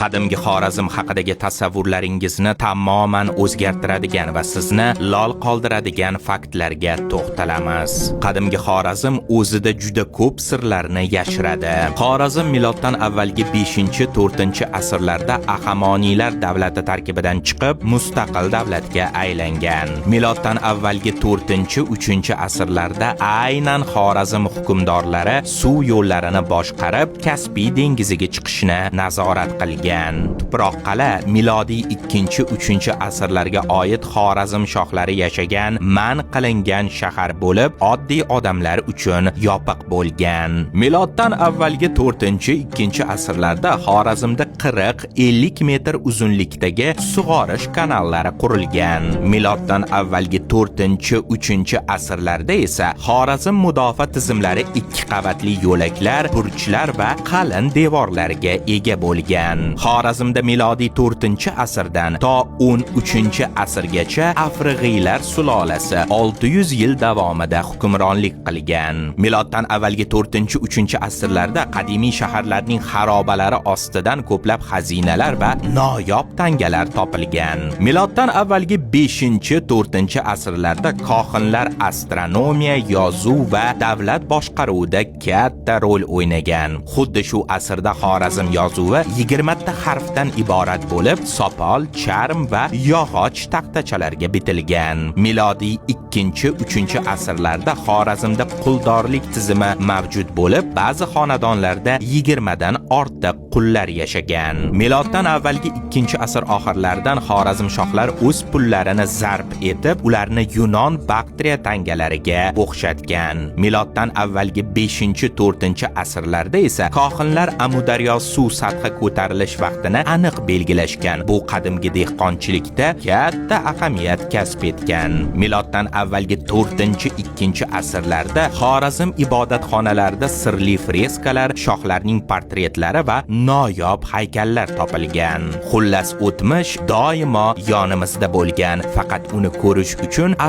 qadimgi Xorazm haqidagi tasavvurlaringizni tamoman o'zgartiradigan va sizni lol qoldiradigan faktlarga to'xtalamiz. Qadimgi Xorazm o'zida juda ko'p sirlarni yashiradi. Xorazm miloddan avvalgi 5-4 asrlarda Ahamoniylar davlati tarkibidan chiqib, mustaqil davlatga aylangan. Miloddan avvalgi 4-3 asrlarda aynan Xorazm hukmdorlari suv yo'llarini boshqarib, Kaspiy dengiziga chiqishni nazorat qilgan. Tuproq qala milodiy 2-3 asrlarga oid Xorazm shohlari yashagan, man qilingan shahar bo'lib, oddiy odamlar uchun yopiq bo'lgan. Miloddan avvalgi 4-2 asrlarda Xorazmda 40-50 metr uzunlikdagi sug'orish kanallari qurilgan. Miloddan avvalgi 4-3 asrlarda esa Xorazm mudofaa tizimlari 2 qavatli yo'laklar, burchlar va qalin devorlarga ega bo'lgan. Xorazmda milodiy 4-asrdan to 13-asrgacha Afrig'iylar sulolasi 600 yil davomida hukmronlik qilgan. Miloddan avvalgi 4-3 asrlarda qadimiy shaharlarning xarobalari ostidan ko'plab xazinalar va noyob tangalar topilgan. Miloddan avvalgi 5-4 asrlarda kohinlar astronomiya, yozuv va davlat boshqaruvida katta rol o'ynagan. Xuddi shu asrda Xorazm yozuvi 20 ta harfdan iborat bo'lib, sopol, charm va yog'och taxtachalarga bitilgan. Milodiy 2-3 asrlarda Xorazmda quldorlik tizimi mavjud bo'lib, ba'zi xonadonlarda 20 dan ortiq qullar yashagan. Miloddan avvalgi 2-asr oxirlaridan Xorazm shohlar o'z pullarini zarb etib, ularni Yunon Baktriya tangalariga o'xshatgan. Miloddan avvalgi 5-4 asrlarda esa kohinlar Amudaryo suv sathi ko'tarilish vaqtini aniq belgilashgan. Bu qadimgi dehqonchilikda katta ahamiyat kasb etgan. Miloddan avvalgi 4-2 asrlarda Xorazm ibodatxonalarida sirli freskalar, shohlarning portretlari va noyob haykallar topilgan. Xullas, o'tmish doimo yonimizda bo'lgan, faqat uni ko'rish uchun